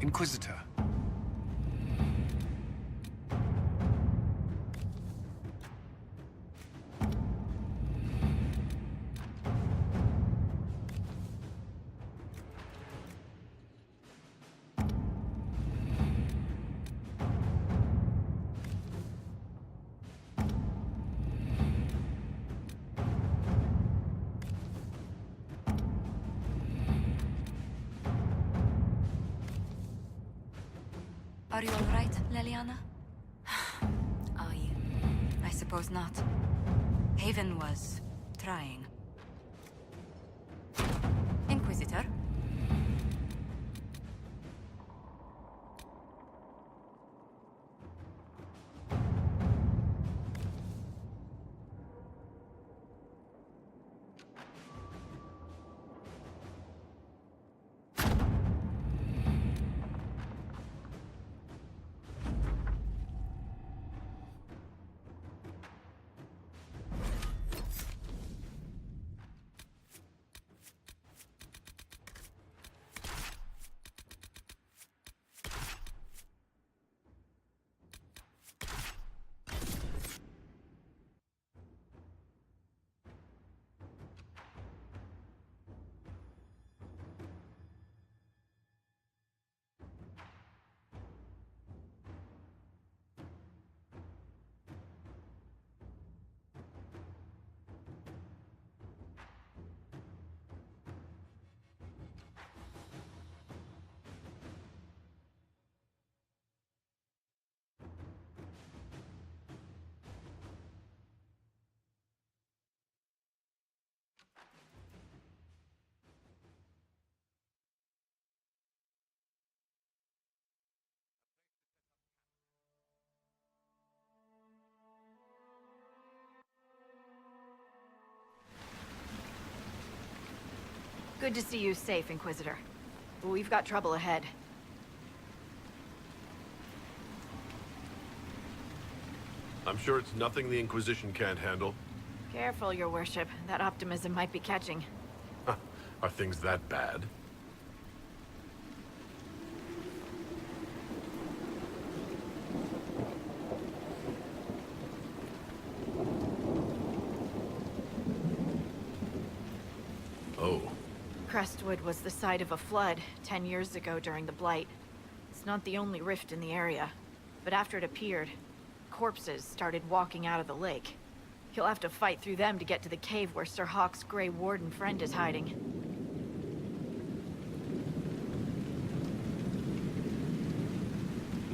Inquisitor. Are you all right, Leliana? Are you? I suppose not. Haven was trying. Inquisitor? Good to see you safe, Inquisitor. But we've got trouble ahead. I'm sure it's nothing the Inquisition can't handle. Careful, Your Worship. That optimism might be catching. Are things that bad? Oh. Crestwood was the site of a flood 10 years ago during the Blight. It's not the only rift in the area, but after it appeared, corpses started walking out of the lake. You'll have to fight through them to get to the cave where Sir Hawke's Grey Warden friend is hiding.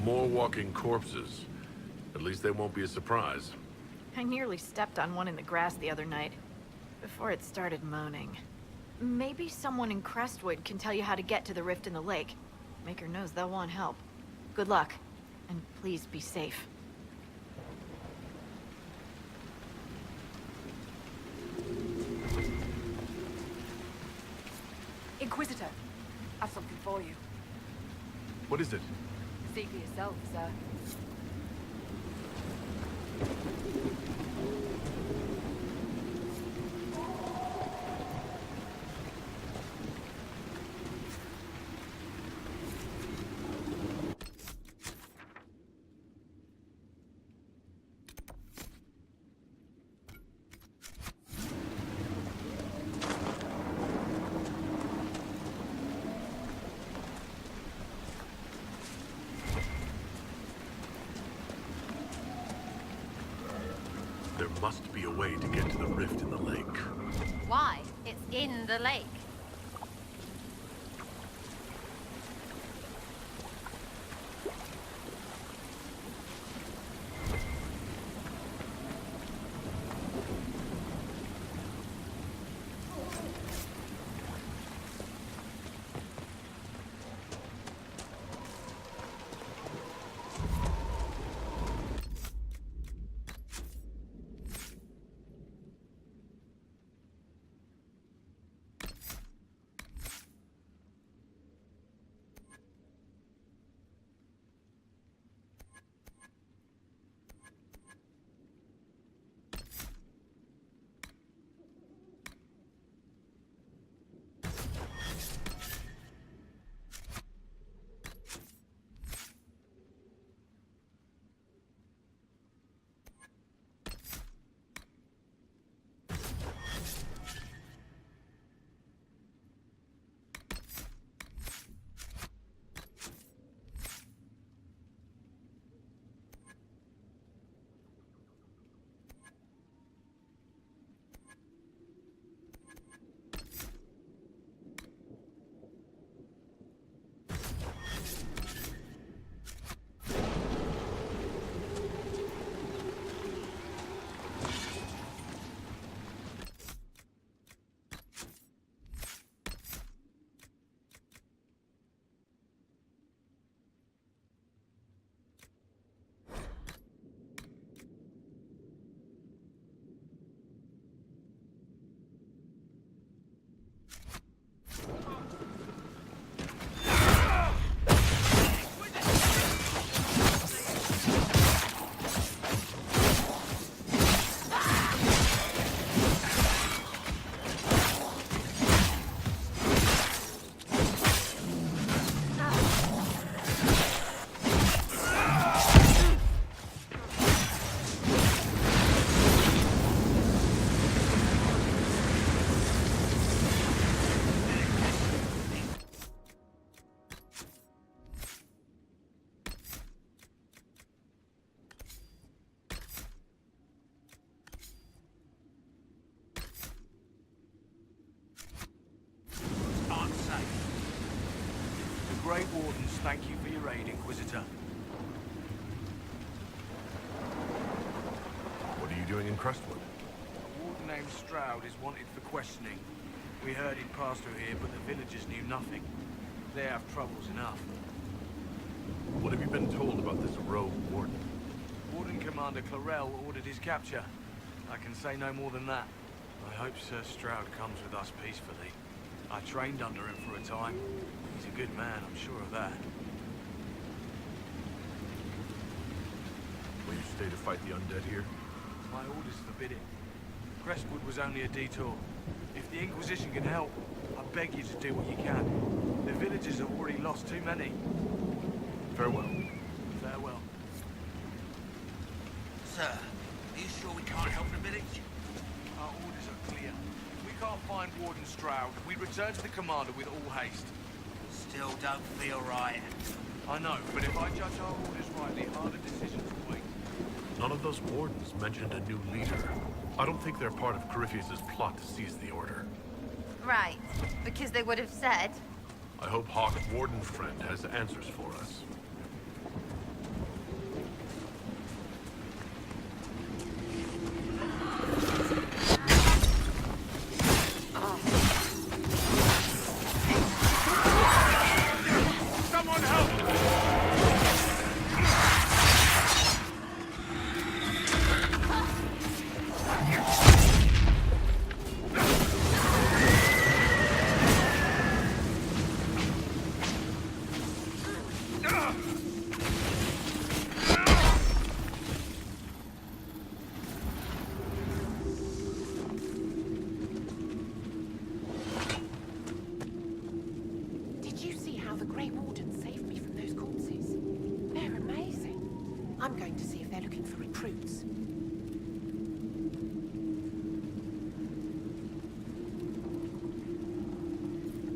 More walking corpses. At least they won't be a surprise. I nearly stepped on one in the grass the other night, before it started moaning. Maybe someone in Crestwood can tell you how to get to the rift in the lake. Maker knows they'll want help. Good luck, and please be safe. Inquisitor, I've something for you. What is it? See for yourself, sir. There must be a way to get to the rift in the lake. Why? It's in the lake. Grey Wardens, thank you for your aid, Inquisitor. What are you doing in Crestwood? A warden named Stroud is wanted for questioning. We heard he'd passed through here, but the villagers knew nothing. They have troubles enough. What have you been told about this rogue warden? Warden Commander Clarell ordered his capture. I can say no more than that. I hope Sir Stroud comes with us peacefully. I trained under him for a time. He's a good man, I'm sure of that. Will you stay to fight the undead here? My orders forbid it. Crestwood was only a detour. If the Inquisition can help, I beg you to do what you can. The villagers have already lost too many. Farewell. Farewell. Sir, are you sure we can't help the village? Our orders are clear. If we can't find Warden Stroud, we return to the commander with all haste. Still don't feel right. I know, but if I judge our orders rightly, harder decisions await. None of those wardens mentioned a new leader. I don't think they're part of Corypheus' plot to seize the order. Right, because they would have said. I hope Hawk Warden Friend has answers for us.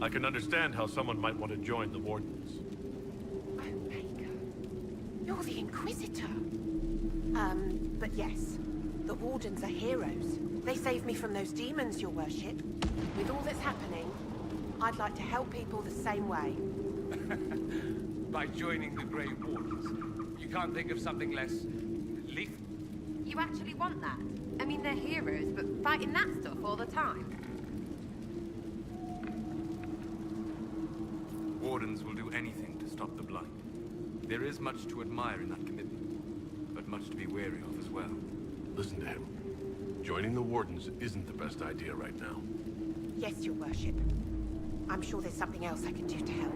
I can understand how someone might want to join the Wardens. Omega. You're the Inquisitor. But yes, The Wardens are heroes. They saved me from those demons, your worship. With all that's happening, I'd like to help people the same way. By joining the Grey Wardens. You can't think of something less... lethal? You actually want that? I mean, they're heroes, but fighting that stuff all the time. Wardens will do anything to stop the Blight. There is much to admire in that commitment, but much to be wary of as well. Listen to him. Joining the Wardens isn't the best idea right now. Yes, your worship. I'm sure there's something else I can do to help.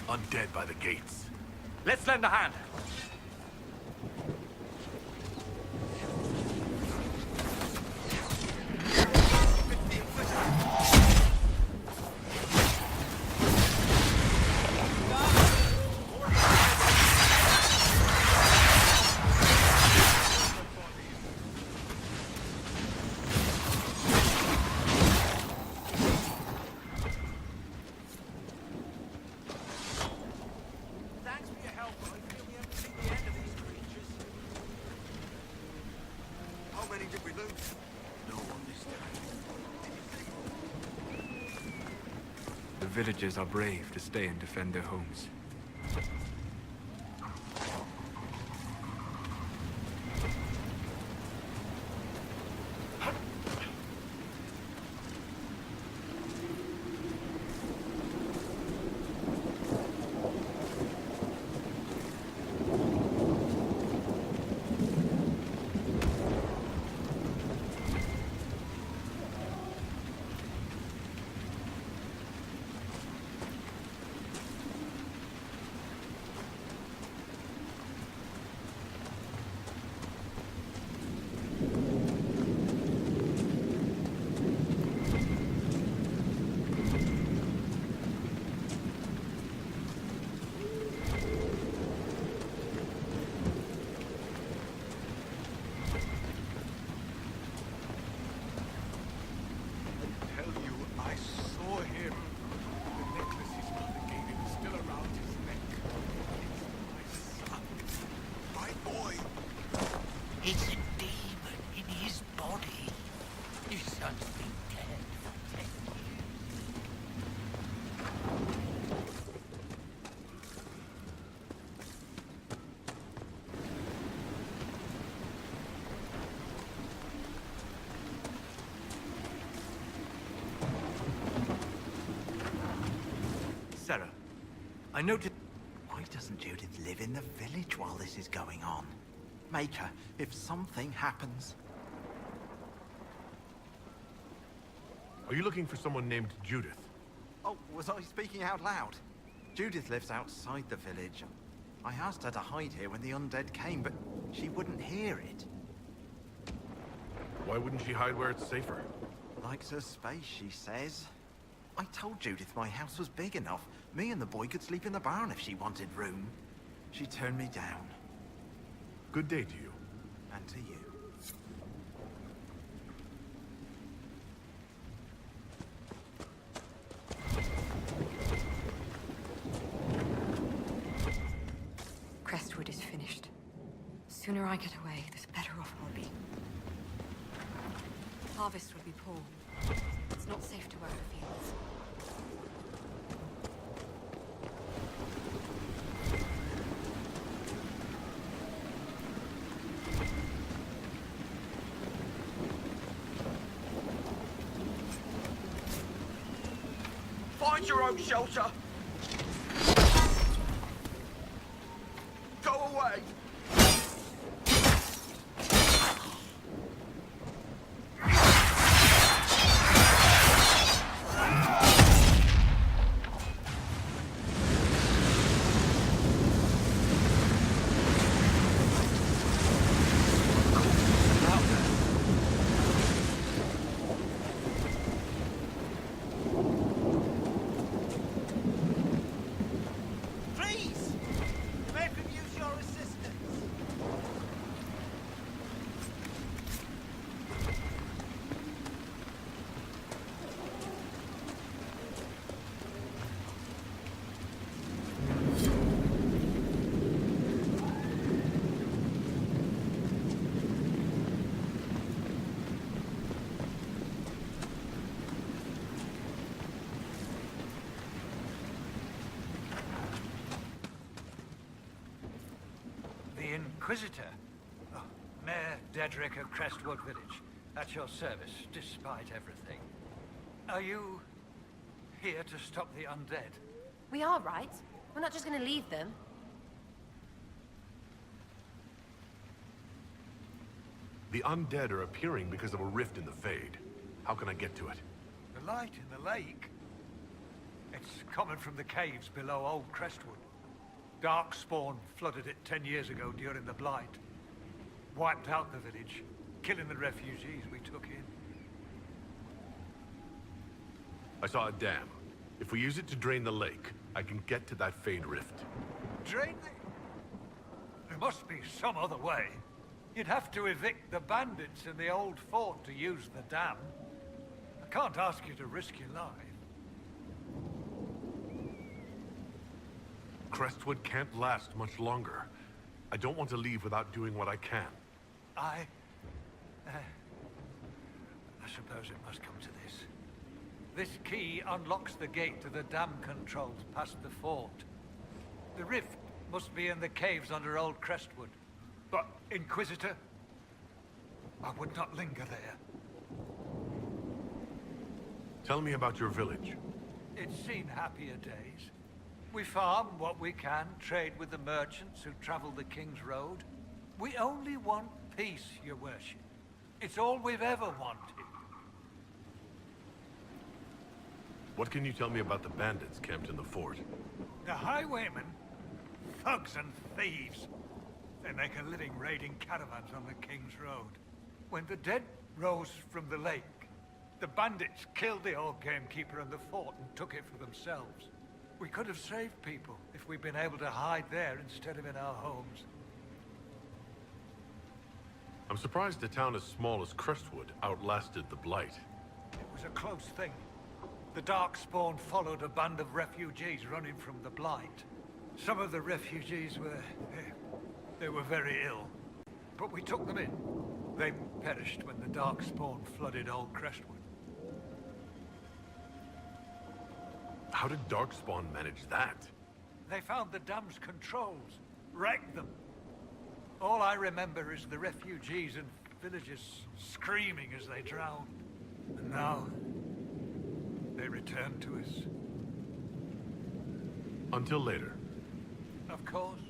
Undead by the gates. Let's lend a hand. The villagers are brave to stay and defend their homes. It's a demon in his body. His son's been dead for 10 years. Sarah, I noticed... Why doesn't Judith live in the village while this is going on? Make her, if something happens. Are you looking for someone named Judith? Oh, was I speaking out loud? Judith lives outside the village. I asked her to hide here when the undead came, but she wouldn't hear it. Why wouldn't she hide where it's safer? Likes her space, she says. I told Judith my house was big enough. Me and the boy could sleep in the barn if she wanted room. She turned me down. Good day to you. And to you. Crestwood is finished. Sooner I get away, the better off I'll be. Harvest will be poor. It's not safe to work the fields. Find your own shelter. Go away. Inquisitor? Oh, Mayor Dedrick of Crestwood Village. At your service, despite everything. Are you here to stop the undead? We are, right? We're not just gonna leave them. The undead are appearing because of a rift in the Fade. How can I get to it? The light in the lake? It's coming from the caves below Old Crestwood. Darkspawn flooded it 10 years ago during the Blight. Wiped out the village, killing the refugees we took in. I saw a dam. If we use it to drain the lake, I can get to that Fade rift. Drain the... There must be some other way. You'd have to evict the bandits in the old fort to use the dam. I can't ask you to risk your life. Crestwood can't last much longer. I don't want to leave without doing what I can. I suppose it must come to this. This key unlocks the gate to the dam controls past the fort. The rift must be in the caves under Old Crestwood. But, Inquisitor, I would not linger there. Tell me about your village. It's seen happier days. We farm what we can, trade with the merchants who travel the King's Road. We only want peace, your worship. It's all we've ever wanted. What can you tell me about the bandits camped in the fort? The highwaymen, thugs and thieves. They make a living raiding caravans on the King's Road. When the dead rose from the lake, the bandits killed the old gamekeeper and the fort and took it for themselves. We could have saved people if we'd been able to hide there instead of in our homes. I'm surprised a town as small as Crestwood outlasted the Blight. It was a close thing. The Darkspawn followed a band of refugees running from the Blight. Some of the refugees they were very ill. But we took them in. They perished when the Darkspawn flooded Old Crestwood. How did Darkspawn manage that? They found the dam's controls, wrecked them. All I remember is the refugees and villagers screaming as they drowned. And now, they return to us. Until later. Of course.